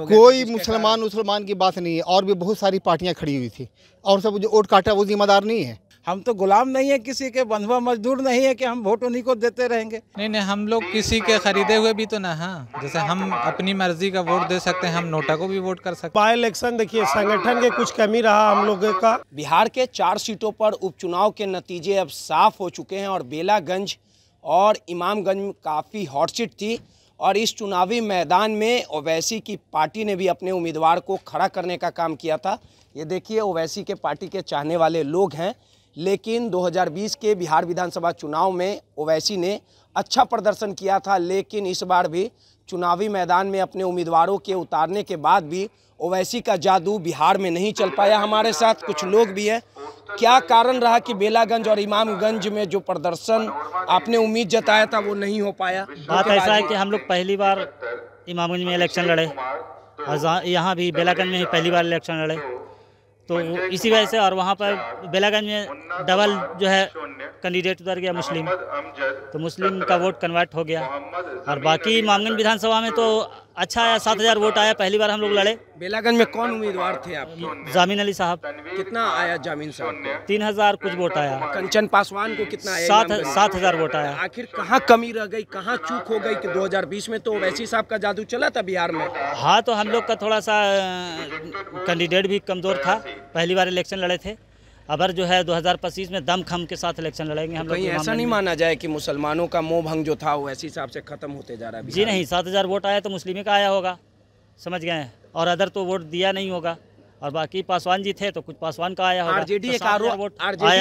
हो गया? कोई मुसलमान की बात नहीं है, और भी बहुत सारी पार्टियां खड़ी हुई थी, और सब जो वोट काटा वो जिम्मेदार नहीं है। हम तो गुलाम नहीं है किसी के, बंधुआ मजदूर नहीं है कि हम वोट उन्हीं को देते रहेंगे। नहीं, हम लोग किसी के खरीदे हुए भी तो ना। हाँ, जैसे हम अपनी मर्जी का वोट दे सकते हैं, हम नोटा को भी वोट कर सकते हैं। बाई इलेक्शन देखिए, संगठन के कुछ कमी रहा हम लोगों का। बिहार के 4 सीटों पर उपचुनाव के नतीजे अब साफ हो चुके हैं और बेलागंज और इमामगंज काफ़ी हॉट सीट थी और इस चुनावी मैदान में ओवैसी की पार्टी ने भी अपने उम्मीदवार को खड़ा करने का काम किया था। ये देखिए, ओवैसी के पार्टी के चाहने वाले लोग हैं, लेकिन 2020 के बिहार विधानसभा चुनाव में ओवैसी ने अच्छा प्रदर्शन किया था, लेकिन इस बार भी चुनावी मैदान में अपने उम्मीदवारों के उतारने के बाद भी ओवैसी का जादू बिहार में नहीं चल पाया। हमारे साथ कुछ लोग भी हैं। क्या कारण रहा कि बेलागंज और इमामगंज में जो प्रदर्शन आपने उम्मीद जताया था वो नहीं हो पाया? बात ऐसा है कि हम लोग पहली बार इमामगंज में इलेक्शन लड़े और यहाँ भी बेलागंज में ही पहली बार इलेक्शन लड़े, तो इसी वजह से, और वहाँ पर बेलागंज में डबल जो है कैंडिडेट उतर गया मुस्लिम, तो मुस्लिम का वोट कन्वर्ट हो गया। और बाकी इमामगंज विधानसभा में तो अच्छा आया, 7,000 वोट आया, पहली बार हम लोग लड़े। बेलागंज में कौन उम्मीदवार थे आपके? जामीन अली साहब। कितना आया जामीन साहब को? 3,000 कुछ वोट आया। कंचन पासवान को कितना आया? 7,000 वोट आया। आखिर कहाँ कमी रह गई, कहाँ चूक हो गई कि 2020 में तो ओवैसी साहब का जादू चला था बिहार में? हाँ, तो हम लोग का थोड़ा सा कैंडिडेट भी कमज़ोर था, पहली बार इलेक्शन लड़े थे। अबर जो है 2025 में दम खम के साथ इलेक्शन लड़ेंगे हम लोग। कहीं ऐसा नहीं माना जाए कि मुसलमानों का मोह भंग जो था वो ऐसी हिसाब से खत्म होते जा रहा है? जी नहीं, 7,000 वोट आया तो मुस्लिम का आया होगा, समझ गए हैं, और अदर तो वोट दिया नहीं होगा। और बाकी पासवान जी थे तो कुछ पासवान का आया होगा। आरजेडी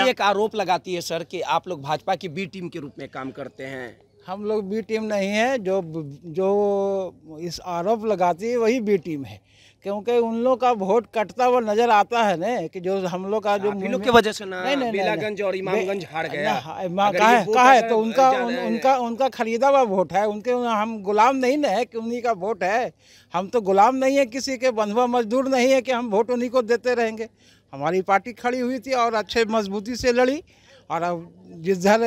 एक आरोप लगाती है सर कि आप लोग भाजपा की बी टीम के रूप में काम करते हैं। हम लोग बी टीम नहीं है, जो इस आरोप लगाती है वही बी टीम है, क्योंकि उन लोग का वोट कटता हुआ नजर आता है ना, कि जो हम लोग का जो की वजह से ना बेलागंज और इमामगंज हार गया। कहा है तो उनका खरीदा हुआ वोट है, उनके हम गुलाम नहीं ना है कि उन्हीं का वोट है। हम तो गुलाम नहीं है किसी के, बंधुआ मजदूर नहीं है कि हम वोट उन्हीं को देते रहेंगे। हमारी पार्टी खड़ी हुई थी और अच्छे मजबूती से लड़ी, और अब जिधर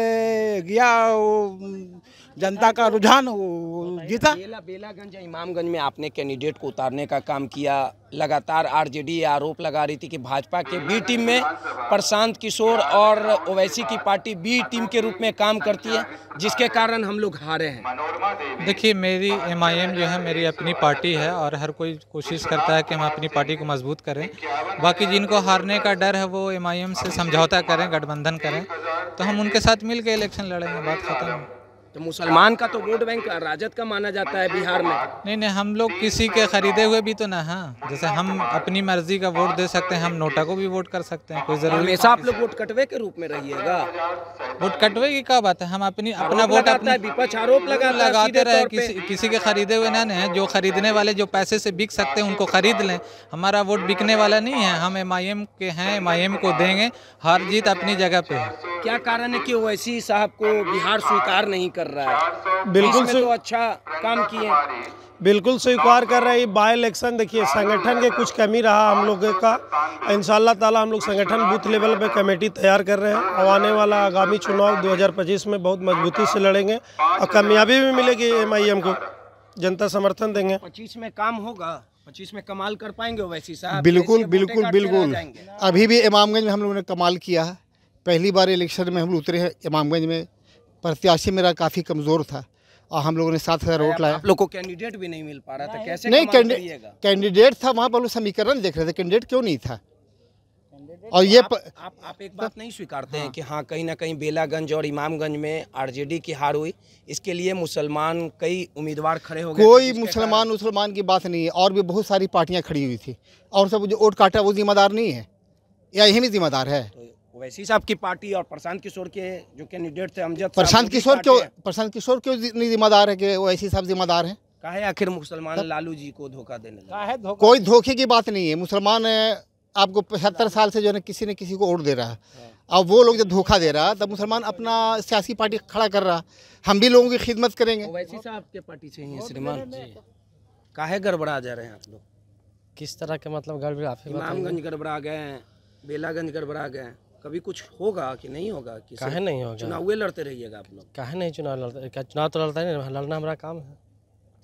गया वो जनता का रुझान वो जीता। बेलागंज या इमामगंज में आपने कैंडिडेट को उतारने का काम किया। लगातार आरजेडी आरोप लगा रही थी कि भाजपा के बी टीम में प्रशांत किशोर और ओवैसी की पार्टी बी टीम के रूप में काम करती है, जिसके कारण हम लोग हारे हैं। देखिए, मेरी MIM जो है मेरी अपनी पार्टी है और हर कोई कोशिश करता है कि हम अपनी पार्टी को मजबूत करें। बाकी जिनको हारने का डर है वो MIM से समझौता करें, गठबंधन करें, तो हम उनके साथ मिल के इलेक्शन लड़ेंगे, बात खत्म। तो मुसलमान का तो वोट बैंक राजद का माना जाता है बिहार में। नहीं, हम लोग किसी के खरीदे हुए भी तो ना। हाँ, जैसे हम अपनी मर्जी का वोट दे सकते हैं, हम नोटा को भी वोट कर सकते हैं, कोई जरूरी। हमेशा आप लोग वोट कटवे के रूप में रहिएगा? वोट कटवे की क्या बात है, हम अपना वोट विपक्ष आरोप लगाते रहे, किसी के खरीदे हुए ना है। जो खरीदने वाले जो पैसे से बिक सकते हैं उनको खरीद लें। हमारा वोट बिकने वाला नहीं है, हम MIM के हैं, MIM को देंगे। हार जीत अपनी जगह पे है। क्या कारण है कि ओवैसी साहब को बिहार स्वीकार नहीं कर रहा है? बिल्कुल तो अच्छा काम किए, बिल्कुल स्वीकार कर रहे हैं। बाई इलेक्शन देखिए, संगठन के कुछ कमी रहा हम लोगों का। इंशाल्लाह ताला हम लोग संगठन बूथ लेवल पे कमेटी तैयार कर रहे हैं। और आने वाला आगामी चुनाव 2025 में बहुत मजबूती से लड़ेंगे और कामयाबी भी मिलेगी। MIM को जनता समर्थन देंगे। 25 में काम होगा, 25 में कमाल कर पाएंगे ओवैसी साहब? बिल्कुल बिल्कुल बिल्कुल। अभी भी इमामगंज में हम लोगों ने कमाल किया है। पहली बार इलेक्शन में हम लोग उतरे हैं इमामगंज में। प्रत्याशी मेरा काफ़ी कमज़ोर था और हम लोगों ने 7,000 वोट लाया। आप लोग को कैंडिडेट भी नहीं मिल पा रहा था, कैसे? नहीं, कैंडिडेट था, वहाँ पर लोग समीकरण देख रहे थे, कैंडिडेट क्यों नहीं था। और ये आप एक बात नहीं स्वीकारते हैं कि हाँ, कहीं ना कहीं बेलागंज और इमामगंज में आरजेडी की हार हुई, इसके लिए मुसलमान कई उम्मीदवार खड़े हो गए? कोई मुसलमान की बात नहीं है, और भी बहुत सारी पार्टियां खड़ी हुई थी, और सब जो वोट काटा वो जिम्मेदार नहीं है, या यही भी जिम्मेदार है। ओवैसी साहब की पार्टी और प्रशांत किशोर के जो कैंडिडेट थे अमजद, प्रशांत किशोर क्यों नहीं जिम्मेदार है कि ओवैसी साहब जिम्मेदार हैं? काहे आखिर मुसलमान लालू जी को धोखा देने लगे? कोई धोखे की बात नहीं है। मुसलमान आपको 75 साल से जो है किसी न किसी को वोट दे रहा है, अब वो लोग जब धोखा दे रहा है तब मुसलमान अपना सियासी पार्टी खड़ा कर रहा। हम भी लोगों की खिदमत करेंगे। ओवैसी साहब के पार्टी से ही है श्रीमान, काहे गड़बड़ा जा रहे हैं आप लोग? किस तरह के मतलब गड़बड़ा? इमामगंज गड़बड़ा गए, बेलागंज गड़बड़ा गए, कभी कुछ होगा कि नहीं होगा? काहे नहीं होगा? चुनाव लड़ते रहिएगा आप लोग? काहे नहीं चुनाव लड़ते? क्या चुनाव तो लड़ता है, लड़ना हमारा काम है।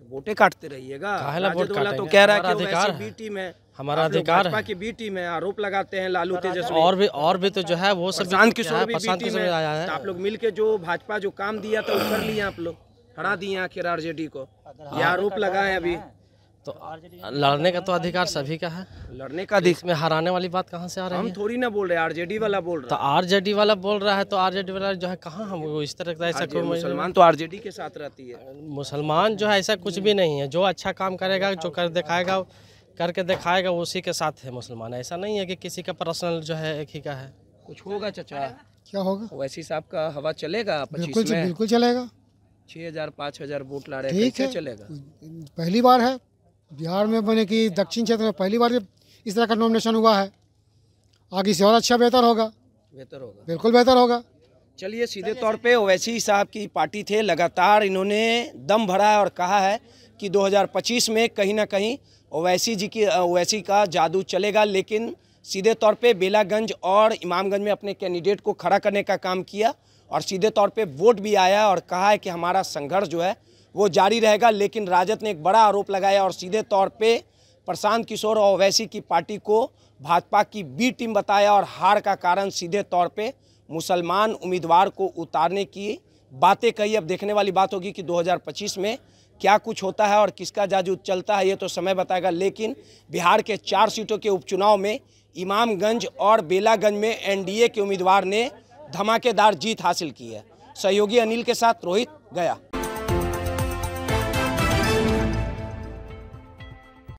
तो वोटे काटते रहिएगा। काहेला वोट राजद वाला तो काटेंगे? कह रहा है हमारा कि अधिकार वैसी है। बी टीम है, हमारा आप लोग अधिकार भाजपा है। की बी टीम है, आरोप लगाते हैं लालू तेजस्वी। और भी तो जो है वो सब भी प्रशांत तो क्या किशोर है, भी प्रशांत बी टीम किशोर भी आया है। है। तो आप लोग मिलके जो भाजपा जो काम दिया था वो कर लिए आप लोग, हरा दिए आखिर आरजेडी को, ये आरोप लगाए अभी। तो लड़ने का तो अधिकार सभी का है, लड़ने का दिख, इसमें हराने वाली बात कहाँ से आ रही हम है? थोड़ी ना बोल रहे, आरजेडी वाला बोल तो रहा आरजेडी वाला बोल रहा है, तो आरजेडी वाला जो है कहाँ हम वो इस तरह का ऐसा है। कोई मुसलमान तो आरजेडी के साथ रहती है। मुसलमान जो है ऐसा कुछ भी नहीं है। जो अच्छा काम करेगा, जो कर दिखाएगा, करके दिखाएगा, उसी के साथ है मुसलमान। ऐसा नहीं है कि किसी का पर्सनल जो है एक ही का है। कुछ होगा चाचा? क्या होगा? ओवैसी साहब का हवा चलेगा 25 बिल्कुल में? बिल्कुल चलेगा। 6000 5000 वोट ला रहे हैं, ठीक कैसे है, चलेगा? पहली बार है बिहार में, बने कि दक्षिण क्षेत्र में पहली बार इस तरह का नॉमिनेशन हुआ है। आगे से और अच्छा बेहतर होगा, बेहतर होगा, बिल्कुल बेहतर होगा। चलिए सीधे तौर पे ओवैसी साहब की पार्टी थे, लगातार इन्होंने दम भरा है और कहा है कि 2025 में कहीं ना कहीं ओवैसी का जादू चलेगा। लेकिन सीधे तौर पे बेलागंज और इमामगंज में अपने कैंडिडेट को खड़ा करने का काम किया और सीधे तौर पे वोट भी आया और कहा है कि हमारा संघर्ष जो है वो जारी रहेगा। लेकिन राजद ने एक बड़ा आरोप लगाया और सीधे तौर पे प्रशांत किशोर और ओवैसी की पार्टी को भाजपा की बी टीम बताया और हार का कारण सीधे तौर पे मुसलमान उम्मीदवार को उतारने की बातें कही। अब देखने वाली बात होगी कि 2025 में क्या कुछ होता है और किसका जादू चलता है, ये तो समय बताएगा। लेकिन बिहार के 4 सीटों के उपचुनाव में इमामगंज और बेलागंज में एनडीए के उम्मीदवार ने धमाकेदार जीत हासिल की है। सहयोगी अनिल के साथ रोहित, गया।